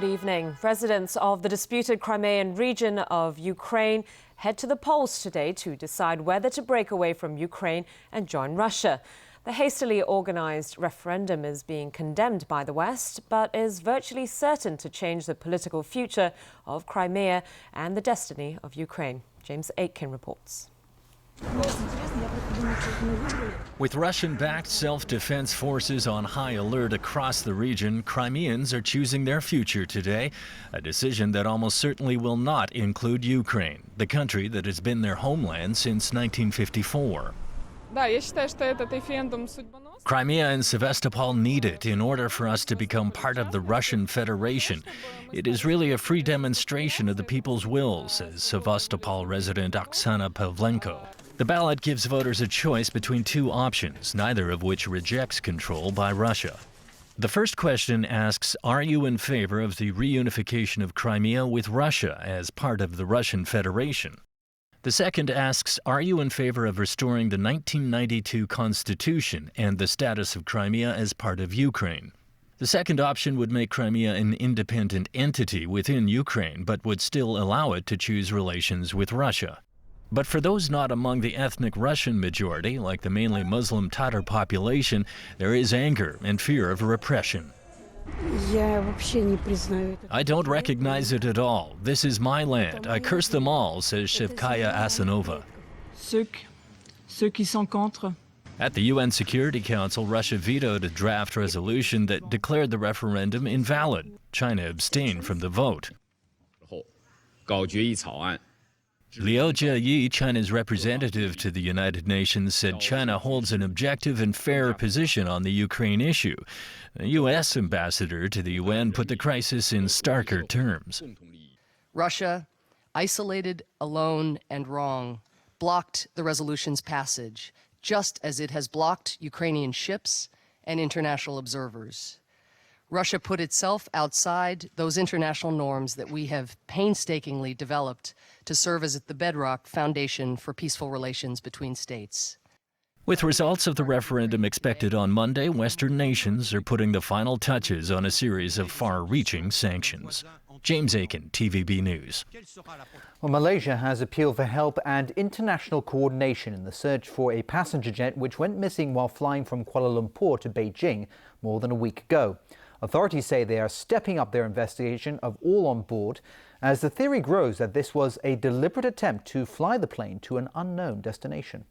Good evening. Residents of the disputed Crimean region of Ukraine head to the polls today to decide whether to break away from Ukraine and join Russia. The hastily organized referendum is being condemned by the West, but is virtually certain to change the political future of Crimea and the destiny of Ukraine. James Aitken reports. With Russian-backed self-defense forces on high alert across the region, Crimeans are choosing their future today, a decision that almost certainly will not include Ukraine, the country that has been their homeland since 1954. Crimea and Sevastopol need it in order for us to become part of the Russian Federation. It is really a free demonstration of the people's will, says Sevastopol resident Oksana Pavlenko. The ballot gives voters a choice between two options, neither of which rejects control by Russia. The first question asks, are you in favor of the reunification of Crimea with Russia as part of the Russian Federation? The second asks, are you in favor of restoring the 1992 Constitution and the status of Crimea as part of Ukraine? The second option would make Crimea an independent entity within Ukraine, but would still allow it to choose relations with Russia. But for those not among the ethnic Russian majority, like the mainly Muslim Tatar population, there is anger and fear of repression. I don't recognize it at all. This is my land. I curse them all, says Shevkaya Asanova. At the UN Security Council, Russia vetoed a draft resolution that declared the referendum invalid. China abstained from the vote. Liu Jieyi, China's representative to the United Nations, said China holds an objective and fair position on the Ukraine issue. The U.S. ambassador to the UN put the crisis in starker terms. Russia, isolated, alone, and wrong, blocked the resolution's passage, just as it has blocked Ukrainian ships and international observers. Russia put itself outside those international norms that we have painstakingly developed to serve as the bedrock foundation for peaceful relations between states. With results of the referendum expected on Monday, Western nations are putting the final touches on a series of far-reaching sanctions. James Aitken, TVB News. Well, Malaysia has appealed for help and international coordination in the search for a passenger jet which went missing while flying from Kuala Lumpur to Beijing more than a week ago. Authorities say they are stepping up their investigation of all on board as the theory grows that this was a deliberate attempt to fly the plane to an unknown destination.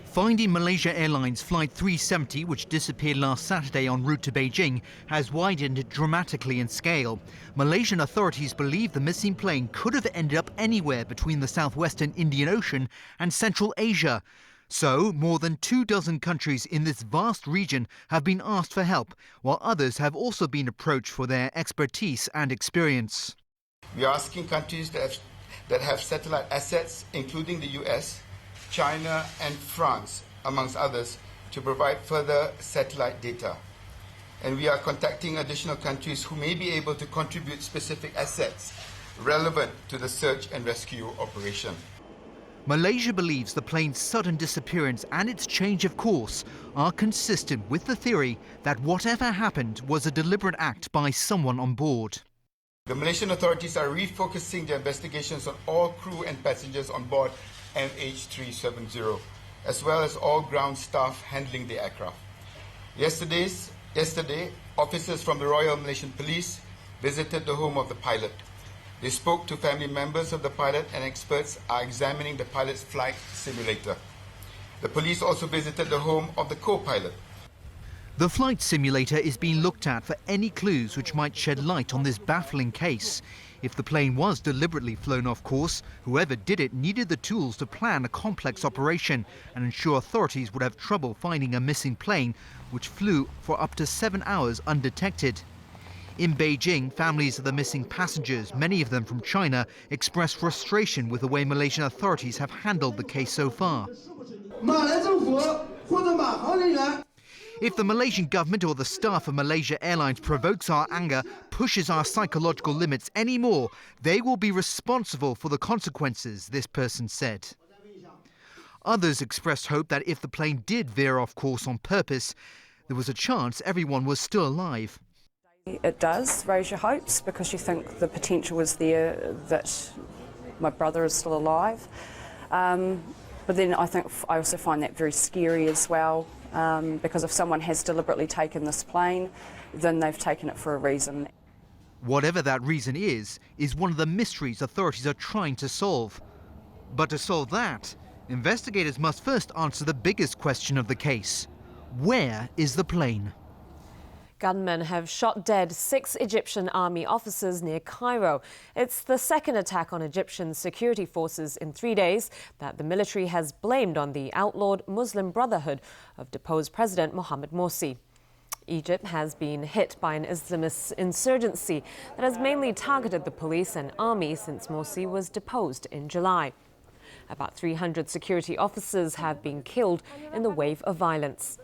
Finding Malaysia Airlines Flight 370, which disappeared last Saturday en route to Beijing, has widened dramatically in scale. Malaysian authorities believe the missing plane could have ended up anywhere between the southwestern Indian Ocean and Central Asia. So, more than 24 countries in this vast region have been asked for help, while others have also been approached for their expertise and experience. We are asking countries that have satellite assets, including the US, China and France, amongst others, to provide further satellite data. And we are contacting additional countries who may be able to contribute specific assets relevant to the search and rescue operation. Malaysia believes the plane's sudden disappearance and its change of course are consistent with the theory that whatever happened was a deliberate act by someone on board. The Malaysian authorities are refocusing their investigations on all crew and passengers on board MH370, as well as all ground staff handling the aircraft. Yesterday, officers from the Royal Malaysian Police visited the home of the pilot. They spoke to family members of the pilot, and experts are examining the pilot's flight simulator. The police also visited the home of the co-pilot. The flight simulator is being looked at for any clues which might shed light on this baffling case. If the plane was deliberately flown off course, whoever did it needed the tools to plan a complex operation and ensure authorities would have trouble finding a missing plane which flew for up to 7 hours undetected. In Beijing, families of the missing passengers, many of them from China, expressed frustration with the way Malaysian authorities have handled the case so far. If the Malaysian government or the staff of Malaysia Airlines provokes our anger, pushes our psychological limits anymore, they will be responsible for the consequences, this person said. Others expressed hope that if the plane did veer off course on purpose, there was a chance everyone was still alive. It does raise your hopes because you think the potential is there that my brother is still alive. But then I also find that very scary as well, because if someone has deliberately taken this plane, then they've taken it for a reason. Whatever that reason is one of the mysteries authorities are trying to solve. But to solve that, investigators must first answer the biggest question of the case. Where is the plane? Gunmen have shot dead 6 Egyptian army officers near Cairo. It's the second attack on Egyptian security forces in 3 days that the military has blamed on the outlawed Muslim Brotherhood of deposed President Mohamed Morsi. Egypt has been hit by an Islamist insurgency that has mainly targeted the police and army since Morsi was deposed in July. About 300 security officers have been killed in the wave of violence.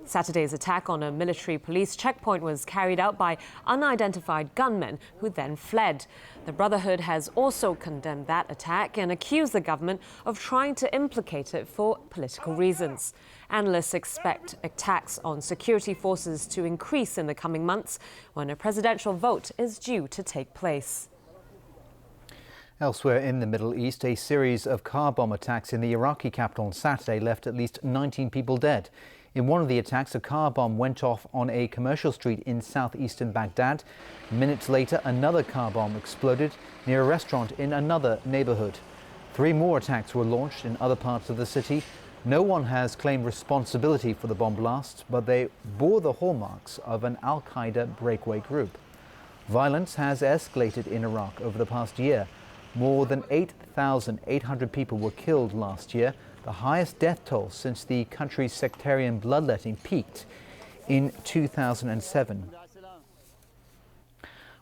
Saturday's attack on a military police checkpoint was carried out by unidentified gunmen who then fled. The Brotherhood has also condemned that attack and accused the government of trying to implicate it for political reasons. Analysts expect attacks on security forces to increase in the coming months when a presidential vote is due to take place. Elsewhere in the Middle East, a series of car bomb attacks in the Iraqi capital on Saturday left at least 19 people dead. In one of the attacks, a car bomb went off on a commercial street in southeastern Baghdad. Minutes later, another car bomb exploded near a restaurant in another neighborhood. 3 more attacks were launched in other parts of the city. No one has claimed responsibility for the bomb blasts, but they bore the hallmarks of an al-Qaeda breakaway group. Violence has escalated in Iraq over the past year. More than 8,800 people were killed last year, the highest death toll since the country's sectarian bloodletting peaked in 2007.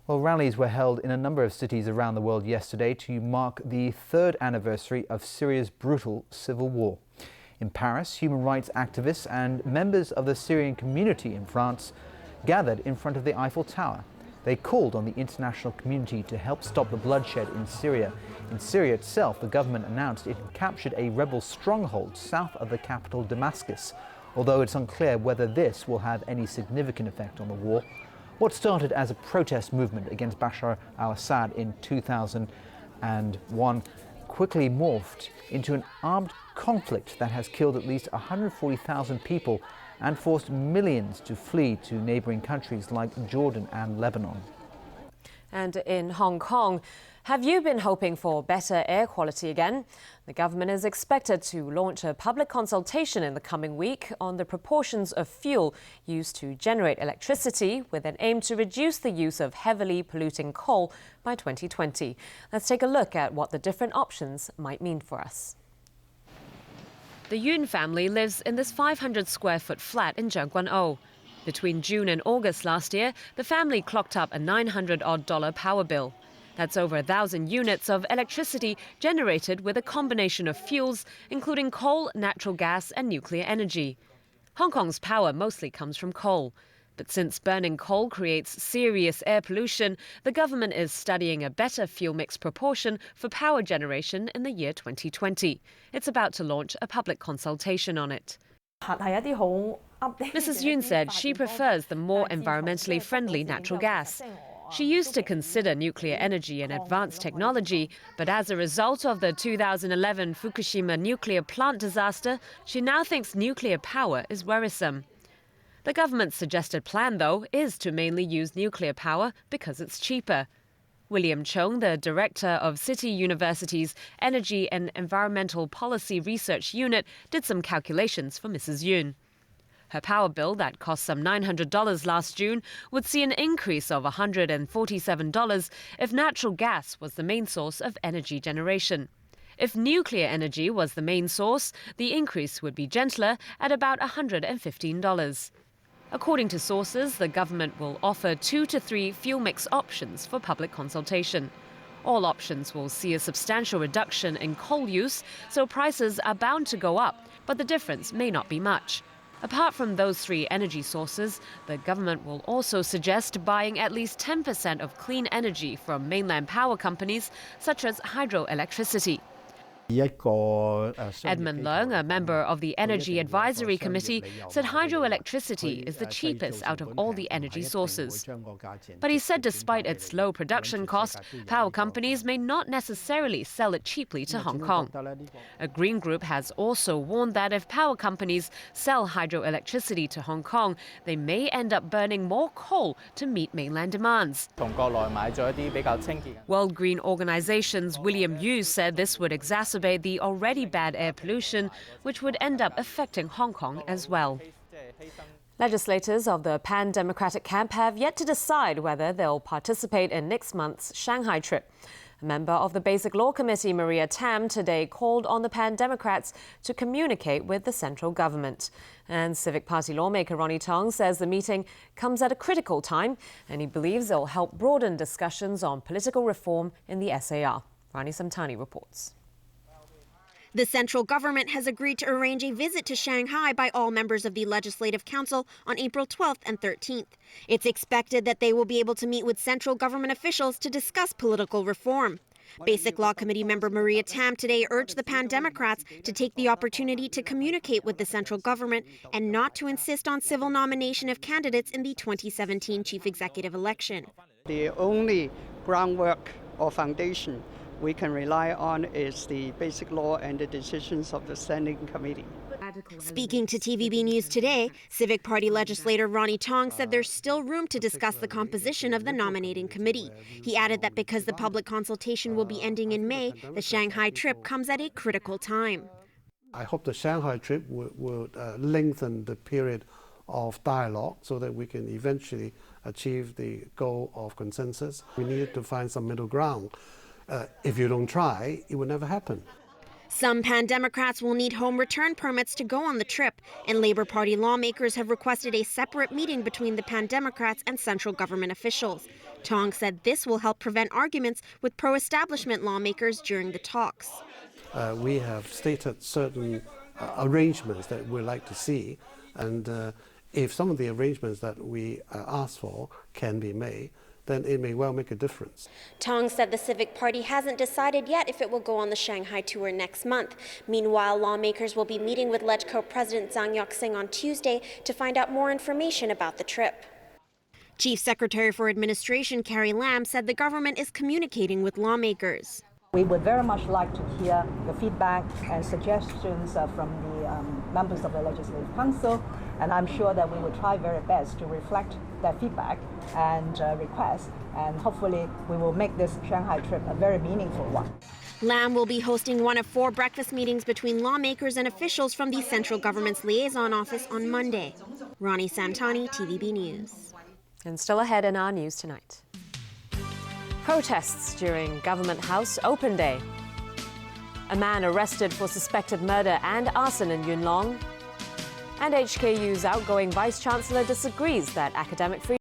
Well, rallies were held in a number of cities around the world yesterday to mark the 3rd anniversary of Syria's brutal civil war. In Paris, human rights activists and members of the Syrian community in France gathered in front of the Eiffel Tower. They called on the international community to help stop the bloodshed in Syria. In Syria itself, the government announced it had captured a rebel stronghold south of the capital Damascus, although it's unclear whether this will have any significant effect on the war. What started as a protest movement against Bashar al-Assad in 2001 quickly morphed into an armed conflict that has killed at least 140,000 people and forced millions to flee to neighbouring countries like Jordan and Lebanon. And in Hong Kong, have you been hoping for better air quality again? The government is expected to launch a public consultation in the coming week on the proportions of fuel used to generate electricity, with an aim to reduce the use of heavily polluting coal by 2020. Let's take a look at what the different options might mean for us. The Yun family lives in this 500-square-foot flat in Zhengguan-o. Between June and August last year, the family clocked up a $900-odd power bill. That's over 1,000 units of electricity generated with a combination of fuels, including coal, natural gas and nuclear energy. Hong Kong's power mostly comes from coal. But since burning coal creates serious air pollution, the government is studying a better fuel mix proportion for power generation in the year 2020. It's about to launch a public consultation on it. Mrs. Yun said she prefers the more environmentally friendly natural gas. She used to consider nuclear energy an advanced technology, but as a result of the 2011 Fukushima nuclear plant disaster, she now thinks nuclear power is worrisome. The government's suggested plan, though, is to mainly use nuclear power because it's cheaper. William Chung, the director of City University's Energy and Environmental Policy Research Unit, did some calculations for Mrs. Yun. Her power bill, that cost some $900 last June, would see an increase of $147 if natural gas was the main source of energy generation. If nuclear energy was the main source, the increase would be gentler at about $115. According to sources, the government will offer 2 to 3 fuel mix options for public consultation. All options will see a substantial reduction in coal use, so prices are bound to go up, but the difference may not be much. Apart from those 3 energy sources, the government will also suggest buying at least 10% of clean energy from mainland power companies, such as hydroelectricity. Edmund Leung, a member of the Energy Advisory Committee, said hydroelectricity is the cheapest out of all the energy sources. But he said despite its low production cost, power companies may not necessarily sell it cheaply to Hong Kong. A Green Group has also warned that if power companies sell hydroelectricity to Hong Kong, they may end up burning more coal to meet mainland demands. World Green Organization's William Yu said this would exacerbate the already bad air pollution, which would end up affecting Hong Kong as well. Legislators of the pan-democratic camp have yet to decide whether they'll participate in next month's Shanghai trip. A member of the Basic Law Committee, Maria Tam, today called on the pan-democrats to communicate with the central government. And Civic Party lawmaker Ronnie Tong says the meeting comes at a critical time, and he believes it'll help broaden discussions on political reform in the SAR. Rani Samtani reports. The central government has agreed to arrange a visit to Shanghai by all members of the Legislative Council on April 12th and 13th. It's expected that they will be able to meet with central government officials to discuss political reform. Basic Law Committee member Maria Tam today urged the pan-democrats to take the opportunity to communicate with the central government and not to insist on civil nomination of candidates in the 2017 chief executive election. The only groundwork or foundation we can rely on is the basic law and the decisions of the Standing Committee. Speaking to TVB News today, Civic Party legislator Ronnie Tong said there's still room to discuss the composition of the nominating committee. He added that because the public consultation will be ending in May, the Shanghai trip comes at a critical time. I hope the Shanghai trip will lengthen the period of dialogue so that we can eventually achieve the goal of consensus. We needed to find some middle ground. If you don't try, it will never happen. Some pan-democrats will need home return permits to go on the trip, and Labour Party lawmakers have requested a separate meeting between the pan-democrats and central government officials. Tong said this will help prevent arguments with pro-establishment lawmakers during the talks. We have stated certain arrangements that we'd like to see, and if some of the arrangements that we asked for can be made, then it may well make a difference. Tong said the Civic Party hasn't decided yet if it will go on the Shanghai tour next month. Meanwhile, lawmakers will be meeting with LegCo President Zhang Yoxing on Tuesday to find out more information about the trip. Chief Secretary for Administration Carrie Lam said the government is communicating with lawmakers. We would very much like to hear the feedback and suggestions from the members of the Legislative Council, and I'm sure that we will try very best to reflect that feedback and requests, and hopefully we will make this Shanghai trip a very meaningful one. Lam will be hosting one of 4 breakfast meetings between lawmakers and officials from the central government's liaison office on Monday. Rani Samtani, TVB News. And still ahead in our news tonight. Protests during Government House Open Day. A man arrested for suspected murder and arson in Yuen Long. And HKU's outgoing Vice-Chancellor disagrees that academic freedom